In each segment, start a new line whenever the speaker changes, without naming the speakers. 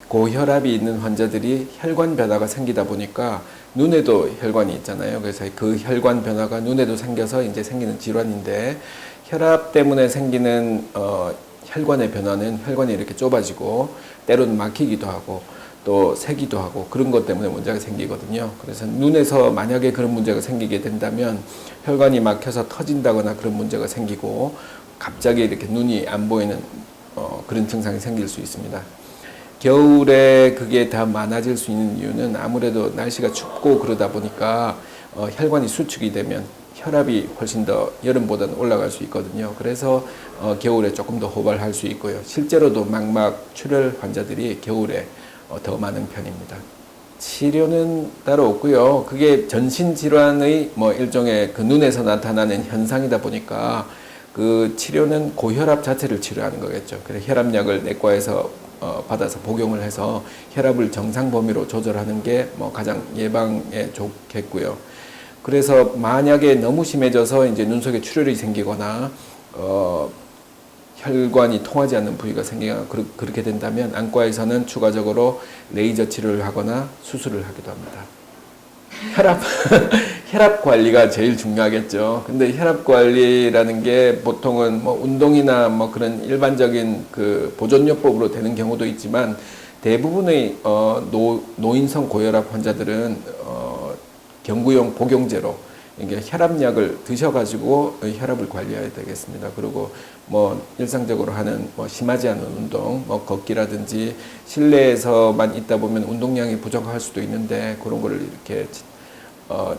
고혈압이 있는 환자들이 혈관 변화가 생기다 보니까 눈에도 혈관이 있잖아요. 그래서 그 혈관 변화가 눈에도 생겨서 이제 생기는 질환인데, 혈압 때문에 생기는 혈관의 변화는 혈관이 이렇게 좁아지고 때로는 막히기도 하고 또 새기도 하고 그런 것 때문에 문제가 생기거든요. 그래서 눈에서 만약에 그런 문제가 생기게 된다면 혈관이 막혀서 터진다거나 그런 문제가 생기고 갑자기 이렇게 눈이 안 보이는 그런 증상이 생길 수 있습니다. 겨울에 그게 다 많아질 수 있는 이유는 아무래도 날씨가 춥고 그러다 보니까 혈관이 수축이 되면 혈압이 훨씬 더 여름보다는 올라갈 수 있거든요. 그래서 겨울에 조금 더 호발할 수 있고요. 실제로도 망막 출혈 환자들이 겨울에 더 많은 편입니다. 치료는 따로 없고요. 그게 전신 질환의 뭐 일종의 그 눈에서 나타나는 현상이다 보니까 그 치료는 고혈압 자체를 치료하는 거겠죠. 그래서 혈압약을 내과에서 받아서 복용을 해서 혈압을 정상 범위로 조절하는 게 뭐 가장 예방에 좋겠고요. 그래서 만약에 너무 심해져서 이제 눈 속에 출혈이 생기거나 혈관이 통하지 않는 부위가 생기거나 그렇게 된다면 안과에서는 추가적으로 레이저 치료를 하거나 수술을 하기도 합니다. 혈압 관리가 제일 중요하겠죠. 근데 혈압 관리라는 게 보통은 뭐 운동이나 뭐 그런 일반적인 그 보존요법으로 되는 경우도 있지만 대부분의 노인성 고혈압 환자들은 경구용 복용제로 이게 혈압약을 드셔가지고 혈압을 관리해야 되겠습니다. 그리고 뭐 일상적으로 하는 뭐 심하지 않은 운동, 뭐 걷기라든지 실내에서만 있다 보면 운동량이 부족할 수도 있는데 그런 거를 이렇게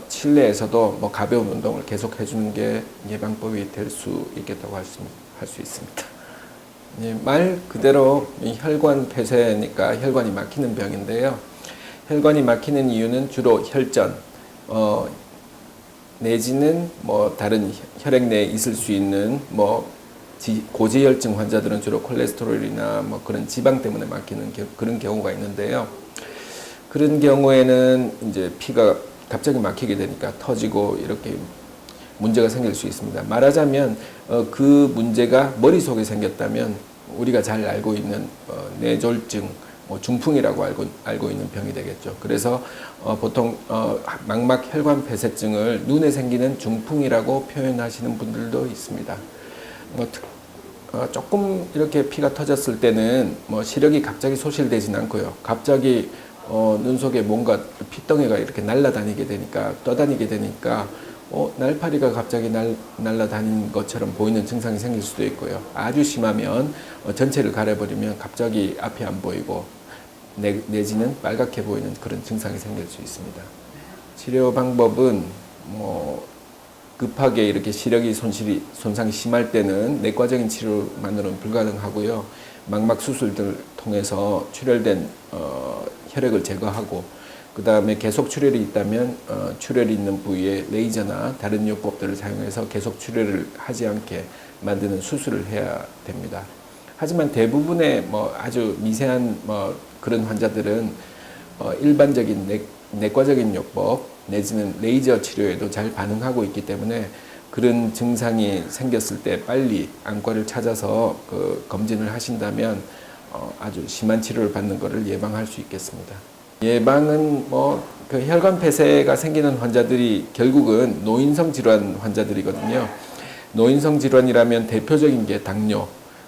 실내에서도 뭐 가벼운 운동을 계속 해주는 게 예방법이 될 수 있겠다고 할 수 있습니다. 말 그대로 혈관 폐쇄니까 혈관이 막히는 병인데요. 혈관이 막히는 이유는 주로 혈전, 내지는 뭐 다른 혈액 내에 있을 수 있는 뭐 고지혈증 환자들은 주로 콜레스테롤이나 뭐 그런 지방 때문에 막히는 그런 경우가 있는데요. 그런 경우에는 이제 피가 갑자기 막히게 되니까 터지고 이렇게 문제가 생길 수 있습니다. 말하자면 그 문제가 머릿속에 생겼다면 우리가 잘 알고 있는 뇌졸중, 중풍이라고 알고 있는 병이 되겠죠. 그래서 보통 망막 혈관 폐쇄증을 눈에 생기는 중풍이라고 표현하시는 분들도 있습니다. 조금 이렇게 피가 터졌을 때는 뭐 시력이 갑자기 소실되진 않고요. 갑자기 눈 속에 뭔가 핏덩이가 이렇게 날아다니게 되니까 떠다니게 되니까 날파리가 갑자기 날아다니는 것처럼 보이는 증상이 생길 수도 있고요. 아주 심하면 전체를 가려버리면 갑자기 앞이 안 보이고 내지는 빨갛게 보이는 그런 증상이 생길 수 있습니다. 치료 방법은 뭐 급하게 이렇게 시력이 손상이 심할 때는 내과적인 치료만으로는 불가능하고요. 망막 수술들을 통해서 출혈된 혈액을 제거하고 그 다음에 계속 출혈이 있다면 출혈이 있는 부위에 레이저나 다른 요법들을 사용해서 계속 출혈을 하지 않게 만드는 수술을 해야 됩니다. 하지만 대부분의 뭐 아주 미세한 뭐 그런 환자들은 일반적인 내과적인 요법 내지는 레이저 치료에도 잘 반응하고 있기 때문에 그런 증상이 생겼을 때 빨리 안과를 찾아서 그 검진을 하신다면 아주 심한 치료를 받는 것을 예방할 수 있겠습니다. 예방은 뭐 그 혈관 폐쇄가 생기는 환자들이 결국은 노인성 질환 환자들이거든요. 노인성 질환이라면 대표적인 게 당뇨,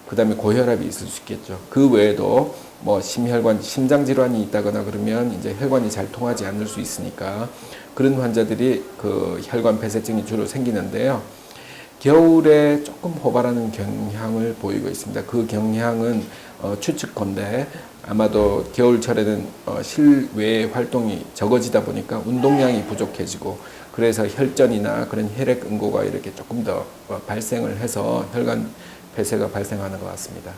그 다음에 고혈압이 있을 수 있겠죠. 그 외에도 뭐 심혈관, 심장 질환이 있다거나 그러면 이제 혈관이 잘 통하지 않을 수 있으니까 그런 환자들이 그 혈관 폐쇄증이 주로 생기는데요. 겨울에 조금 호발하는 경향을 보이고 있습니다. 그 경향은 추측컨대 아마도 겨울철에는 실외 활동이 적어지다 보니까 운동량이 부족해지고 그래서 혈전이나 그런 혈액 응고가 이렇게 조금 더 발생을 해서 혈관 폐쇄가 발생하는 것 같습니다.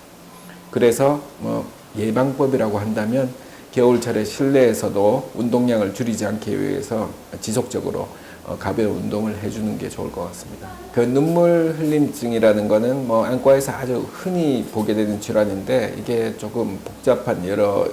그래서 뭐 예방법이라고 한다면 겨울철에 실내에서도 운동량을 줄이지 않기 위해서 지속적으로 가벼운 운동을 해주는 게 좋을 것 같습니다. 그 눈물 흘림증이라는 거는 뭐 안과에서 아주 흔히 보게 되는 질환인데 이게 조금 복잡한 여러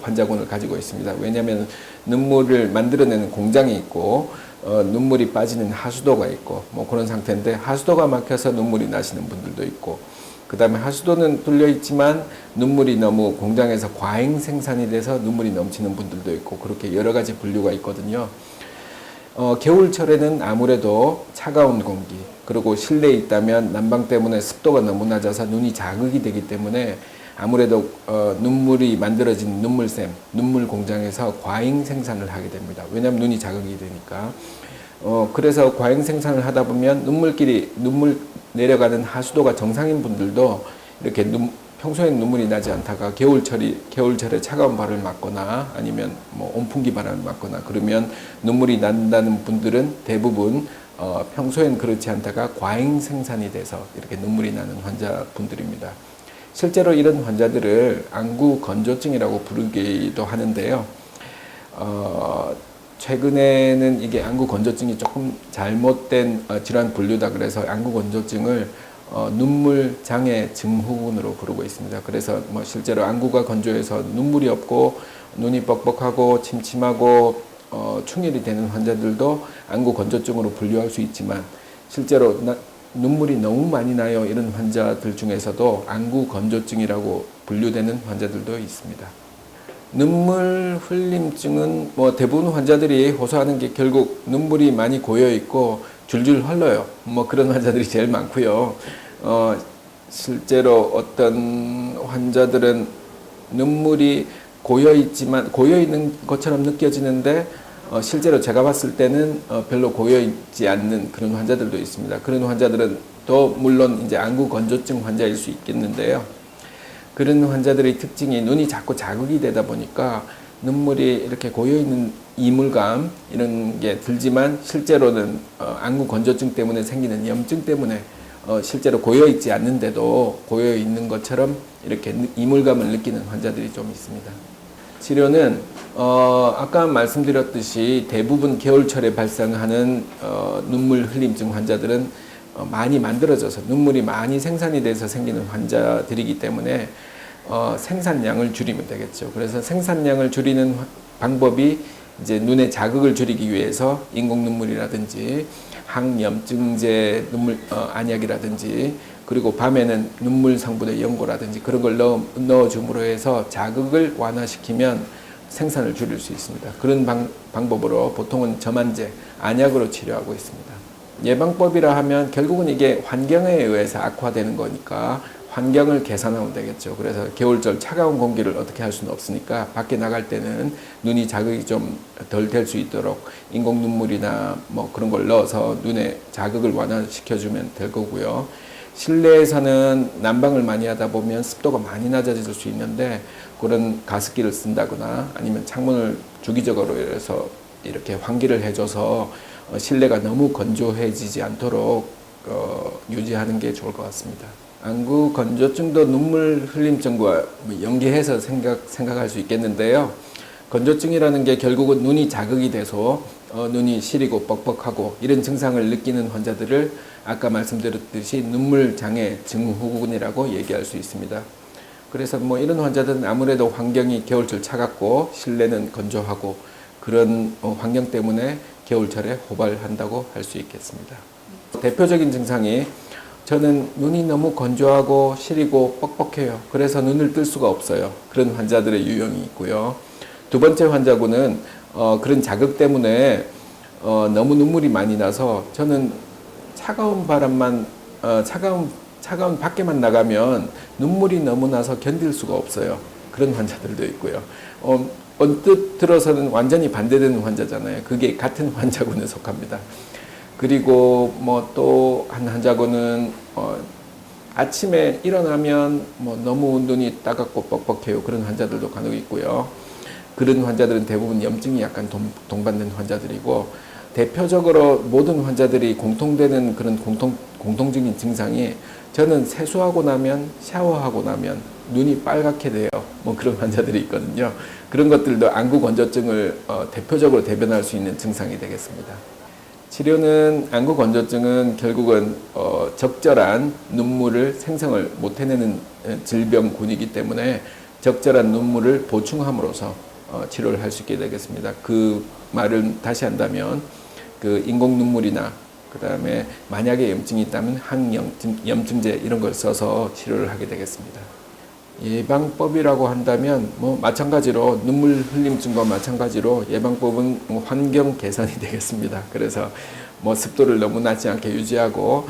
환자군을 가지고 있습니다. 왜냐하면 눈물을 만들어내는 공장이 있고 눈물이 빠지는 하수도가 있고 뭐 그런 상태인데 하수도가 막혀서 눈물이 나시는 분들도 있고 그 다음에 하수도는 뚫려 있지만 눈물이 너무 공장에서 과잉 생산이 돼서 눈물이 넘치는 분들도 있고 그렇게 여러 가지 분류가 있거든요. 겨울철에는 아무래도 차가운 공기, 그리고 실내에 있다면 난방 때문에 습도가 너무 낮아서 눈이 자극이 되기 때문에 아무래도 눈물이 만들어진 눈물샘, 눈물 공장에서 과잉 생산을 하게 됩니다. 왜냐하면 눈이 자극이 되니까. 그래서 과잉 생산을 하다 보면 눈물 내려가는 하수도가 정상인 분들도 이렇게 평소엔 눈물이 나지 않다가 겨울철에 차가운 바람을 맞거나 아니면 뭐 온풍기 바람을 맞거나 그러면 눈물이 난다는 분들은 대부분 평소엔 그렇지 않다가 과잉 생산이 돼서 이렇게 눈물이 나는 환자분들입니다. 실제로 이런 환자들을 안구 건조증이라고 부르기도 하는데요. 최근에는 이게 안구 건조증이 조금 잘못된 질환 분류다 그래서 안구 건조증을 눈물 장애 증후군으로 부르고 있습니다. 그래서 뭐 실제로 안구가 건조해서 눈물이 없고 눈이 뻑뻑하고 침침하고 충혈이 되는 환자들도 안구 건조증으로 분류할 수 있지만 실제로 눈물이 너무 많이 나요 이런 환자들 중에서도 안구 건조증이라고 분류되는 환자들도 있습니다. 눈물 흘림증은 뭐 대부분 환자들이 호소하는 게 결국 눈물이 많이 고여 있고 줄줄 흘러요. 뭐 그런 환자들이 제일 많고요. 실제로 어떤 환자들은 눈물이 고여 있는 것처럼 느껴지는데 실제로 제가 봤을 때는 별로 고여 있지 않는 그런 환자들도 있습니다. 그런 환자들은 또 물론 이제 안구 건조증 환자일 수 있겠는데요. 그런 환자들의 특징이 눈이 자꾸 자극이 되다 보니까 눈물이 이렇게 고여있는 이물감 이런 게 들지만 실제로는 안구 건조증 때문에 생기는 염증 때문에 실제로 고여있지 않는데도 고여있는 것처럼 이렇게 이물감을 느끼는 환자들이 좀 있습니다. 치료는 아까 말씀드렸듯이 대부분 겨울철에 발생하는 눈물 흘림증 환자들은 많이 만들어져서 눈물이 많이 생산이 돼서 생기는 환자들이기 때문에 생산량을 줄이면 되겠죠. 그래서 생산량을 줄이는 방법이 이제 눈의 자극을 줄이기 위해서 인공 눈물이라든지 항염증제 눈물 안약이라든지 그리고 밤에는 눈물 성분의 연고라든지 그런 걸 넣어줌으로 해서 자극을 완화시키면 생산을 줄일 수 있습니다. 그런 방법으로 보통은 점안제, 안약으로 치료하고 있습니다. 예방법이라 하면 결국은 이게 환경에 의해서 악화되는 거니까 환경을 개선하면 되겠죠. 그래서 겨울철 차가운 공기를 어떻게 할 수는 없으니까 밖에 나갈 때는 눈이 자극이 좀 덜 될 수 있도록 인공 눈물이나 뭐 그런 걸 넣어서 눈에 자극을 완화시켜주면 될 거고요. 실내에서는 난방을 많이 하다 보면 습도가 많이 낮아질 수 있는데 그런 가습기를 쓴다거나 아니면 창문을 주기적으로 해서 이렇게 환기를 해줘서 실내가 너무 건조해지지 않도록 유지하는 게 좋을 것 같습니다. 안구 건조증도 눈물 흘림증과 연계해서 생각할 수 있겠는데요. 건조증이라는 게 결국은 눈이 자극이 돼서 눈이 시리고 뻑뻑하고 이런 증상을 느끼는 환자들을 아까 말씀드렸듯이 눈물 장애 증후군이라고 얘기할 수 있습니다. 그래서 뭐 이런 환자들은 아무래도 환경이 겨울철 차갑고 실내는 건조하고 그런 환경 때문에 겨울철에 호발한다고 할 수 있겠습니다. 대표적인 증상이 저는 눈이 너무 건조하고 시리고 뻑뻑해요. 그래서 눈을 뜰 수가 없어요. 그런 환자들의 유형이 있고요. 두 번째 환자군은 그런 자극 때문에 너무 눈물이 많이 나서 저는 차가운 바람만 차가운 밖에만 나가면 눈물이 너무 나서 견딜 수가 없어요. 그런 환자들도 있고요. 언뜻 들어서는 완전히 반대되는 환자잖아요. 그게 같은 환자군에 속합니다. 그리고 뭐 또 한 환자군은 아침에 일어나면 뭐 너무 눈이 따갑고 뻑뻑해요. 그런 환자들도 간혹 있고요. 그런 환자들은 대부분 염증이 약간 동반된 환자들이고 대표적으로 모든 환자들이 공통되는 그런 공통적인 증상이 저는 세수하고 나면 샤워하고 나면 눈이 빨갛게 돼요. 뭐 그런 환자들이 있거든요. 그런 것들도 안구 건조증을 대표적으로 대변할 수 있는 증상이 되겠습니다. 치료는 안구 건조증은 결국은 적절한 눈물을 생성을 못 해내는 질병군이기 때문에 적절한 눈물을 보충함으로써 치료를 할 수 있게 되겠습니다. 그 말을 다시 한다면 그 인공 눈물이나 그다음에 만약에 염증이 있다면 항염증제 이런 걸 써서 치료를 하게 되겠습니다. 예방법이라고 한다면 뭐 마찬가지로 눈물 흘림증과 마찬가지로 예방법은 뭐 환경 개선이 되겠습니다. 그래서 뭐 습도를 너무 낮지 않게 유지하고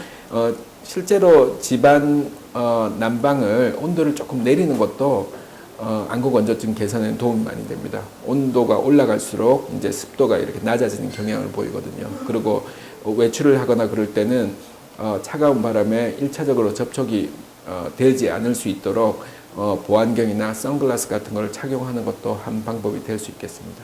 실제로 집안 난방을 온도를 조금 내리는 것도 안구건조증 개선에 도움이 많이 됩니다. 온도가 올라갈수록 이제 습도가 이렇게 낮아지는 경향을 보이거든요. 그리고 외출을 하거나 그럴 때는 차가운 바람에 1차적으로 접촉이 되지 않을 수 있도록 보안경이나 선글라스 같은 걸 착용하는 것도 한 방법이 될 수 있겠습니다.